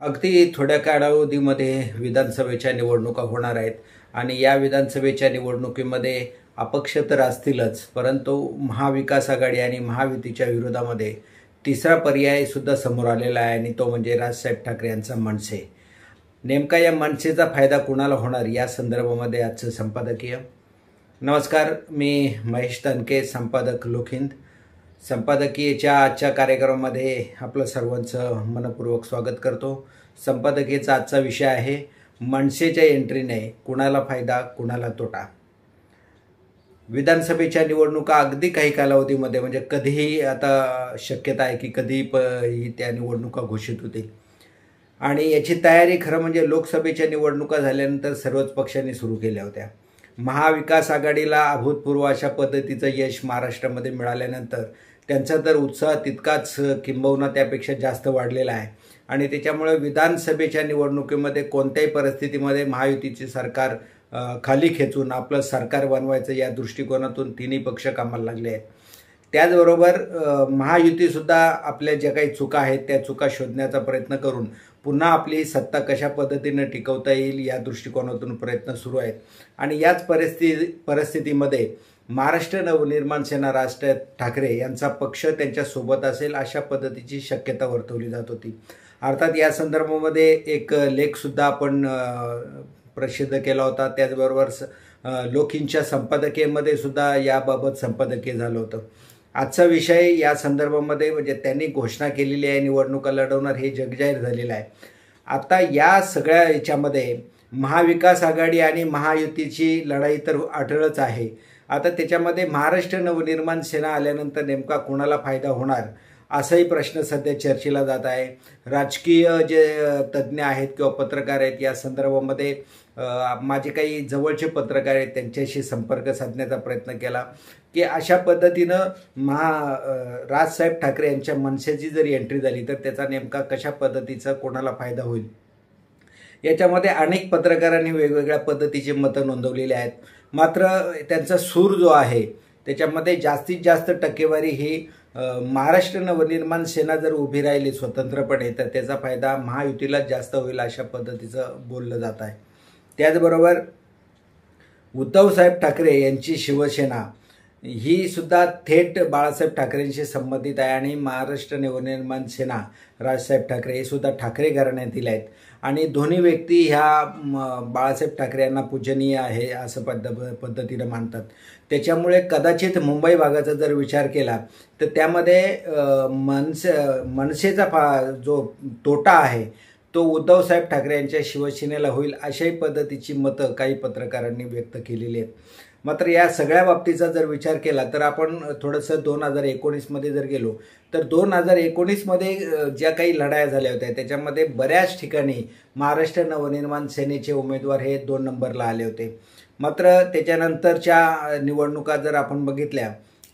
अगदी थोड्या कालावधीमध्ये विधानसभेच्या निवडणुका होणार आहेत आणि या विधानसभेच्या निवडणुकीमध्ये अपक्ष तर असतीलच, परंतु महाविकास आघाडी आणि महायुतीच्या विरोधामध्ये तिसरा पर्याय सुद्धा समोर आलेला आहे आणि तो म्हणजे राजसाहेब ठाकरे यांचा मनसे. नेमका या मनसेचा फायदा कुणाला होणार या संदर्भामध्ये आजचं संपादकीय. नमस्कार, मी महेश तनके, संपादक लोकहिंद. संपादकीयच्या आजच्या कार्यक्रमामध्ये आपलं सर्वांचं मनपूर्वक स्वागत करतो. संपादकीयचा आजचा विषय आहे मनसेच्या एंट्रीने कुणाला फायदा कुणाला तोटा. विधानसभेच्या निवडणुका अगदी काही कालावधीमध्ये, म्हणजे कधीही आता शक्यता आहे की कधीही त्या निवडणुका घोषित होतील आणि याची तयारी खरं म्हणजे लोकसभेच्या निवडणुका झाल्यानंतर सर्वच पक्षांनी सुरू केल्या होत्या. महाविकास आघाडीला अभूतपूर्व अशा पद्धतीचं यश महाराष्ट्रामध्ये मिळाल्यानंतर त्यांचा तर उत्साह तितकाच किंबहुना त्यापेक्षा जास्त वाढलेला आहे आणि त्याच्यामुळे विधानसभेच्या निवडणुकीमध्ये कोणत्याही परिस्थितीमध्ये महायुतीचे सरकार खाली खेचून आपलं सरकार बनवायचं या दृष्टिकोनातून तिन्ही पक्ष कामाला लागले आहेत. त्याचबरोबर महायुतीसुद्धा आपल्या ज्या काही चुका आहेत त्या चुका शोधण्याचा प्रयत्न करून पुन्हा आपली सत्ता कशा पद्धतीनं टिकवता येईल या दृष्टिकोनातून प्रयत्न सुरू आहेत आणि याच परिस्थितीमध्ये महाराष्ट्र नवनिर्माण सेना राजसाहेब ठाकरे यांचा पक्ष त्यांच्यासोबत असेल अशा पद्धतीची शक्यता वर्तवली जात होती. अर्थात या संदर्भामध्ये एक लेखसुद्धा आपण प्रसिद्ध केला होता. त्याचबरोबर लोकहिंदच्या संपादकीयमध्ये सुद्धा याबाबत संपादकीय झालं होतं. आजचा विषय या संदर्भामध्ये म्हणजे त्यांनी घोषणा केलेली आहे निवडणुका लढवणार हे जगजाहीर झालेलं आहे. आता या सगळ्या याच्यामध्ये महाविकास आघाडी आणि महायुतीची लढाई तर अटळच आहे. आता त्याच्यामध्ये महाराष्ट्र नवनिर्माण सेना आल्यानंतर नेमका कोणाला फायदा होणार असाही प्रश्न सध्या चर्चेला जात आहे. राजकीय जे तज्ज्ञ आहेत किंवा पत्रकार आहेत या संदर्भामध्ये माझे काही जवळचे पत्रकार आहेत त्यांच्याशी संपर्क साधण्याचा प्रयत्न केला की अशा पद्धतीनं राजसाहेब ठाकरे यांच्या मनसेची जरी एंट्री झाली तर त्याचा नेमका कशा पद्धतीचा कोणाला फायदा होईल. याच्यामध्ये अनेक पत्रकारांनी वेगवेगळ्या पद्धतीचे मतं नोंदवलेले आहेत. मात्र त्यांचा सूर जो आहे त्याच्यामध्ये जास्तीत जास्त टक्केवारी ही महाराष्ट्र नवनिर्माण सेना जर उभी राहिली स्वतंत्रपणे तर त्याचा फायदा महायुतीला जास्त होईल अशा पद्धतीचं बोललं जात आहे. त्याचबरोबर उद्धवसाहेब ठाकरे यांची शिवसेना ही सुद्धा थेट बाळासाहेब ठाकरेंशी संबंधित आहे आणि महाराष्ट्र नवनिर्माण सेना राजसाहेब ठाकरे हे सुद्धा ठाकरे घराण्यातील आहेत आणि दोन्ही व्यक्ती ह्या बाळासाहेब ठाकरे यांना पूजनीय आहे असं पद्धतीनं मानतात. त्याच्यामुळे कदाचित मुंबई भागाचा जर विचार केला तर त्यामध्ये मनसेचा जो तोटा आहे तो उद्धवसाहेब ठाकरे यांच्या शिवसेनेला होईल अशाही पद्धतीची मतं काही पत्रकारांनी व्यक्त केलेली आहेत. मात्र या सगळ्या बाबतीचा जर विचार केला तर आपण थोडंसं 2019मध्ये जर गेलो तर 2019मध्ये ज्या काही लढाया झाल्या होत्या त्याच्यामध्ये बऱ्याच ठिकाणी महाराष्ट्र नवनिर्माण सेनेचे उमेदवार हे 2 नंबरला आले होते. मात्र त्याच्यानंतरच्या निवडणुका जर आपण बघितल्या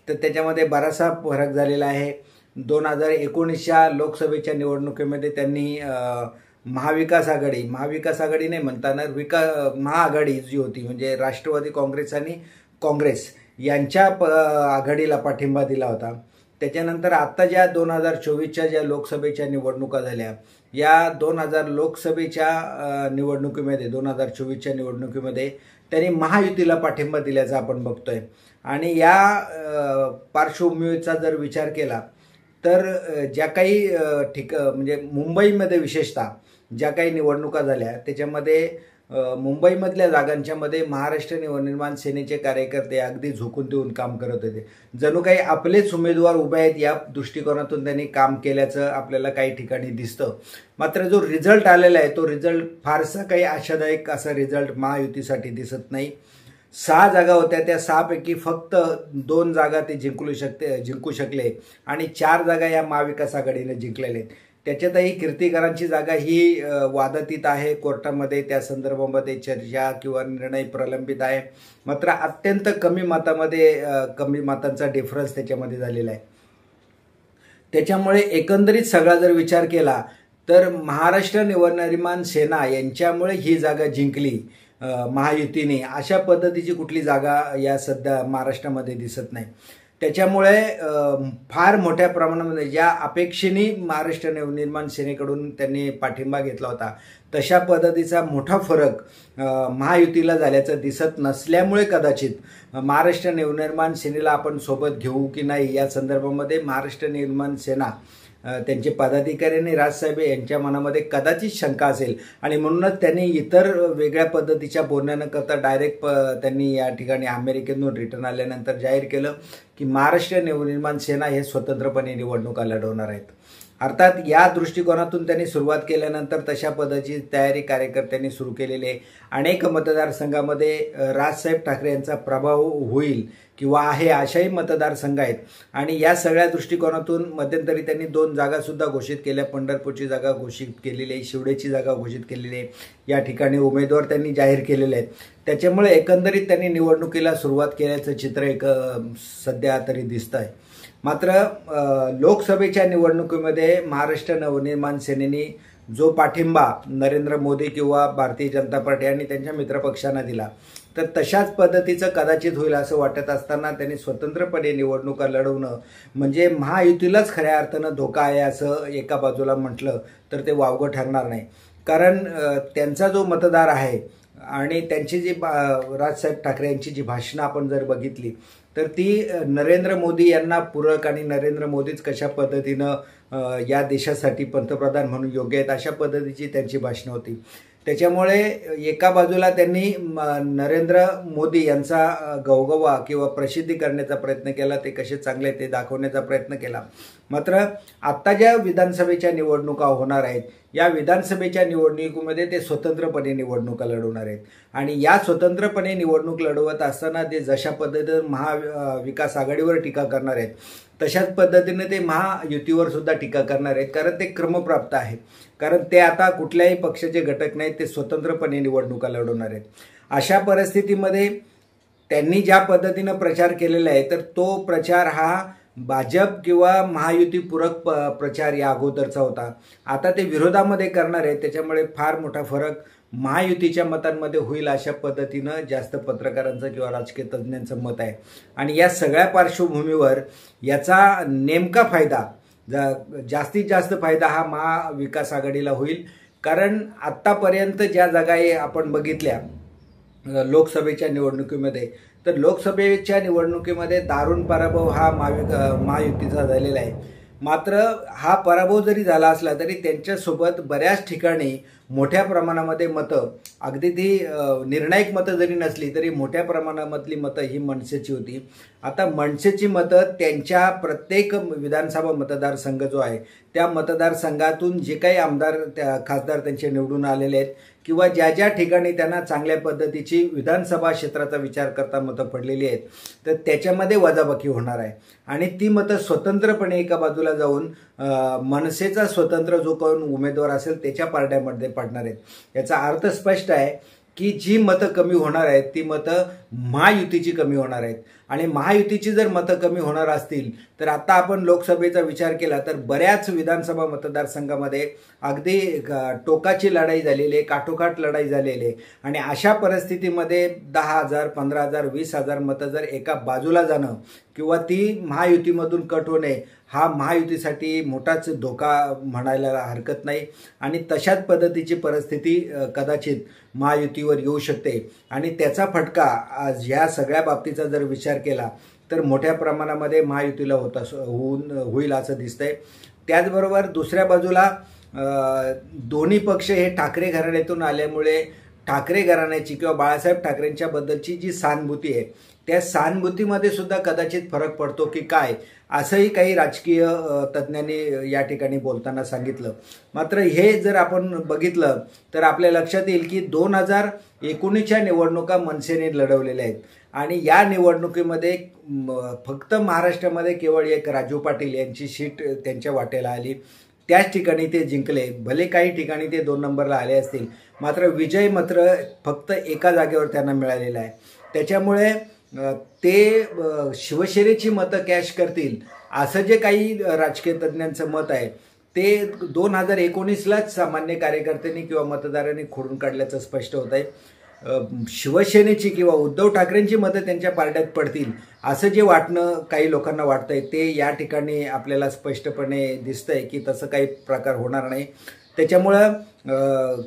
तर त्याच्यामध्ये बराचसा फरक झालेला आहे. 2019च्या लोकसभेच्या निवडणुकीमध्ये त्यांनी महाविकास आघाडी नाही म्हणताना महाआघाडी जी होती म्हणजे राष्ट्रवादी काँग्रेस आणि काँग्रेस यांच्या आघाडीला पाठिंबा दिला होता. त्याच्यानंतर आता ज्या 2024च्या ज्या लोकसभेच्या निवडणुका झाल्या या 2024च्या निवडणुकीमध्ये त्यांनी महायुतीला पाठिंबा दिल्याचा आपण बघतोय आणि या पार्श्वभूमीचा जर विचार केला तर ज्या काही म्हणजे मुंबईमध्ये विशेषतः ज्या काही निवडणुका झाल्या त्याच्यामध्ये मुंबईमधल्या जागांच्यामध्ये महाराष्ट्र नवनिर्माण सेनेचे कार्यकर्ते अगदी झोकून देऊन काम करत होते. जणू काही आपलेच उमेदवार उभे आहेत या दृष्टिकोनातून त्यांनी काम केल्याचं आपल्याला काही ठिकाणी दिसतं. मात्र जो रिझल्ट आलेला आहे तो रिझल्ट फारसा काही आशादायक असा रिझल्ट महायुतीसाठी दिसत नाही. 6 जागा होत्या, त्या 6 पैकी फक्त 2 जागा ते जिंकू शकले आणि 4 जागा या महाविकास आघाडीने जिंकलेल्या आहेत. त्याच्यातही कीर्तीकरांची जागा ही वादातीत आहे, कोर्टामध्ये त्या संदर्भामध्ये चर्चा किंवा निर्णय प्रलंबित आहे. मात्र अत्यंत कमी मतांचा डिफरन्स त्याच्यामध्ये झालेला आहे. त्याच्यामुळे एकंदरीत सगळा जर विचार केला तर महाराष्ट्र नवनिर्माण सेना यांच्यामुळे ही जागा जिंकली महायुतीने अशा पद्धतीची कुठली जागा या सध्या महाराष्ट्रामध्ये दिसत नाही. त्याच्यामुळे फार मोठ्या प्रमाणामध्ये ज्या अपेक्षेने महाराष्ट्र नवनिर्माण सेनेकडून त्यांनी पाठिंबा घेतला होता तशा पद्धतीचा मोठा फरक महायुतीला झाल्याचं दिसत नसल्यामुळे कदाचित महाराष्ट्र नवनिर्माण सेनेला आपण सोबत घेऊ की नाही या संदर्भामध्ये महाराष्ट्र निर्माण सेना त्यांचे पदाधिकारी आणि राजसाहेब यांच्या मनामध्ये कदाचित शंका असेल आणि म्हणूनच त्यांनी इतर वेगळ्या पद्धतीच्या बोलण्या न करता डायरेक्ट त्यांनी या ठिकाणी अमेरिकेतून रिटर्न आल्यानंतर जाहीर केलं की महाराष्ट्र नवनिर्माण सेना हे स्वतंत्रपणे निवडणुका लढवणार आहेत. अर्थात या दृष्टिकोनातून त्यांनी सुरुवात केल्यानंतर तशा पद्धतीची तयारी कार्यकर्त्यांनी सुरू केलेली आहे. अनेक मतदारसंघामध्ये राजसाहेब ठाकरे यांचा प्रभाव होईल किंवा आहे अशाही मतदारसंघ आहेत आणि या सगळ्या दृष्टिकोनातून मध्यंतरी त्यांनी 2 जागासुद्धा घोषित केल्या. पंढरपूरची जागा घोषित केलेली आहे, शिवडेची जागा घोषित केलेली आहे. या ठिकाणी उमेदवार त्यांनी जाहीर केलेले आहेत. त्याच्यामुळे एकंदरीत त्यांनी निवडणुकीला सुरुवात केल्याचं चित्र एक सध्या तरी दिसतं आहे. मात्र लोकसभेच्या निवडणुकीमध्ये महाराष्ट्र नवनिर्माण सेनेने जो पाठिंबा नरेंद्र मोदी किंवा भारतीय जनता पार्टी आणि त्यांच्या मित्रपक्षांना दिला तर तशाच पद्धतीचं कदाचित होईल असं वाटत असताना त्यांनी स्वतंत्रपणे निवडणुका लढवणं म्हणजे महायुतीलाच खऱ्या अर्थानं धोका आहे असं एका बाजूला म्हटलं तर ते वावगं ठरणार नाही. कारण त्यांचा जो मतदार आहे आणि त्यांची जी राजसाहेब ठाकरे यांची जी भाषणं आपण जर बघितली तर ती नरेंद्र मोदी यांना पूरक आणि नरेंद्र मोदीच कशा पद्धतीनं या देशासाठी पंतप्रधान म्हणून योग्य आहेत अशा पद्धतीची त्यांची भाषणं होती. त्याच्यामुळे एका बाजूला त्यांनी नरेंद्र मोदी यांचा गवगवा किंवा प्रसिद्धी करण्याचा प्रयत्न केला, ते कसे चांगले ते दाखवण्याचा प्रयत्न केला. मात्र आत्ता ज्या विधानसभेच्या निवडणुका होणार आहेत या विधानसभेच्या निवडणुकीमध्ये ते स्वतंत्रपणे निवडणुका लढवणार आहेत आणि या स्वतंत्रपणे निवडणूक लढवत असताना ते जशा पद्धतीने महाविकास आघाडीवर टीका करणार आहेत तशाच पद्धतीने ते महायुतीवर सुद्धा टीका करणार आहेत. कारण ते क्रमप्राप्त आहे, कारण ते आता कुठल्याही पक्षाचे घटक नाहीत, ते स्वतंत्रपणे निवडणुका लढवणार आहेत. अशा परिस्थितीमध्ये त्यांनी ज्या पद्धतीनं प्रचार केलेला आहे तर तो प्रचार हा भाजप किंवा महायुती पूरक प्रचार या अगोदरचा होता. आता ते विरोधामध्ये करणार आहे, त्याच्यामुळे फार मोठा फरक महायुतीच्या मतांमध्ये होईल अशा पद्धतीनं जास्त पत्रकारांचं किंवा राजकीय तज्ज्ञांचं मत आहे. आणि या सगळ्या पार्श्वभूमीवर याचा नेमका फायदा जास्तीत जास्त फायदा हा महाविकास आघाडीला होईल. कारण आत्तापर्यंत ज्या जागा आपण बघितल्या लोकसभेच्या निवडणुकीमध्ये तर लोकसभेच्या निवडणुकीमध्ये दारुण पराभव हा महायुतीचा झालेला आहे. मात्र हा पराभव जरी झाला असला तरी त्यांच्यासोबत बऱ्याच ठिकाणी मोठ्या प्रमाणामध्ये मतं, अगदी ती निर्णायक मतं जरी नसली तरी मोठ्या प्रमाणामधली मतं ही मनसेची होती. आता मनसेची मतं त्यांच्या प्रत्येक विधानसभा मतदारसंघ जो आहे त्या मतदारसंघातून जे काही आमदार खासदार त्यांचे निवडून आलेले आहेत किंवा ज्या ज्या ठिकाणी त्यांना चांगल्या पद्धतीची विधानसभा क्षेत्राचा विचार करता मतं पडलेली आहेत तर त्याच्यामध्ये वजाबाकी होणार आहे आणि ती मतं स्वतंत्रपणे एका बाजूला जाऊन मनसेचा स्वतंत्र जो कोण उमेदवार असेल त्याच्या पारड्यामध्ये पडणार आहेत. याचा अर्थ स्पष्ट आहे की जी मतं कमी होणार आहेत ती मतं महायुतीची कमी होणार आहेत आणि महायुतीची जर मतं कमी होणार असतील तर आता आपण लोकसभेचा विचार केला तर बऱ्याच विधानसभा मतदारसंघामध्ये अगदी टोकाची लढाई झालेली आहे, काठोकाठ लढाई झालेली आहे आणि अशा परिस्थितीमध्ये 10,000, 15,000, 20,000 मतं जर एका बाजूला जाणं किंवा ती महायुतीमधून कट होणे हा महायुतीसाठी मोठाच धोका म्हणायला हरकत नाही आणि तशाच पद्धतीची परिस्थिती कदाचित महायुतीवर येऊ शकते आणि त्याचा फटका आज ह्या सगळ्या बाबतीचा जर विचार केला तर मोठ्या प्रमाणामध्ये महायुतीला होईल असं दिसतंय. त्याचबरोबर दुसऱ्या बाजूला दोन्ही पक्ष हे ठाकरे घराण्यातून आल्यामुळे ठाकरे घराण्याची किंवा बाळासाहेब ठाकरेंच्या बद्दलची जी सहानुभूती आहे त्या सहानुभूतीमध्ये सुद्धा कदाचित फरक पडतो की काय असंही काही राजकीय तज्ज्ञांनी या ठिकाणी बोलताना सांगितलं. मात्र हे जर आपण बघितलं तर आपल्या लक्षात येईल की 2019च्या निवडणुका मनसेने लढवलेल्या आहेत आणि या निवडणुकीमध्ये फक्त महाराष्ट्रामध्ये केवळ एक राजू पाटील यांची सीट त्यांच्या वाटेला आली. त्याच ठिकाणी ते जिंकले, भले काही ठिकाणी ते 2 नंबरला आले असतील मात्र विजय मात्र फक्त एका जागेवर त्यांना मिळालेला आहे. त्याच्यामुळे ते शिवसेनेची मतं कॅश करतील असं जे काही राजकीय तज्ज्ञांचं मत आहे ते 2019लाच सामान्य कार्यकर्त्यांनी किंवा मतदारांनी खोडून काढल्याचं स्पष्ट होत आहे. शिवसेनेची किंवा उद्धव ठाकरेंची मतं त्यांच्या पारड्यात पडतील असं जे वाटणं काही लोकांना वाटतंय ते या ठिकाणी आपल्याला स्पष्टपणे दिसतंय की तसं काही प्रकार होणार नाही. त्याच्यामुळं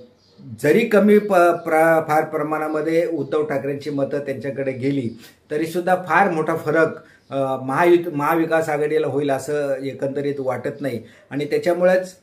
जरी कमी फार प्रमाणामध्ये उद्धव ठाकरेंची मतं त्यांच्याकडे गेली तरीसुद्धा फार मोठा फरक महाविकास आघाडीला होईल असं एकंदरीत वाटत नाही. आणि त्याच्यामुळेच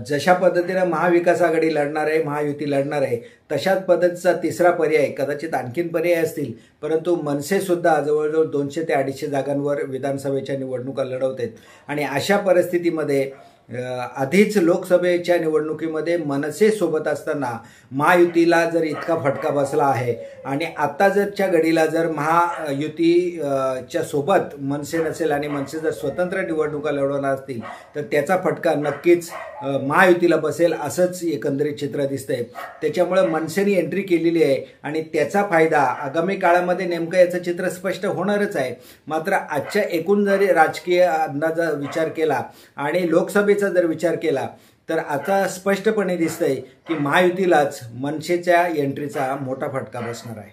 जशा पद्धतीनं महाविकास आघाडी लढणार आहे, महायुती लढणार आहे, तशाच पद्धतीचा तिसरा पर्याय, कदाचित आणखीन पर्याय असतील, परंतु मनसेसुद्धा जवळजवळ 200 ते 250 जागांवर विधानसभेच्या निवडणुका लढवत आहेत. आणि अशा परिस्थितीमध्ये आधीच लोकसभेच्या निवडणुकीमध्ये मनसे सोबत असताना महायुतीला जर इतका फटका बसला आहे आणि आता जरच्या घडीला जर महायुतीच्या सोबत मनसे नसेल आणि मनसे जर स्वतंत्र निवडणुका लढवणार असतील तर त्याचा फटका नक्कीच महायुतीला बसेल असंच एकंदरीत चित्र दिसतंय. त्याच्यामुळे मनसेने एंट्री केलेली आहे आणि त्याचा फायदा आगामी काळामध्ये नेमकं याचं चित्र स्पष्ट होणारच आहे. मात्र आजच्या एकूण जरी राजकीय अंदाजा विचार केला आणि लोकसभेचा जर विचार केला तर आता स्पष्टपणे दिसतंय की महायुतीलाच मनसेच्या एंट्रीचा मोठा फटका बसणार आहे.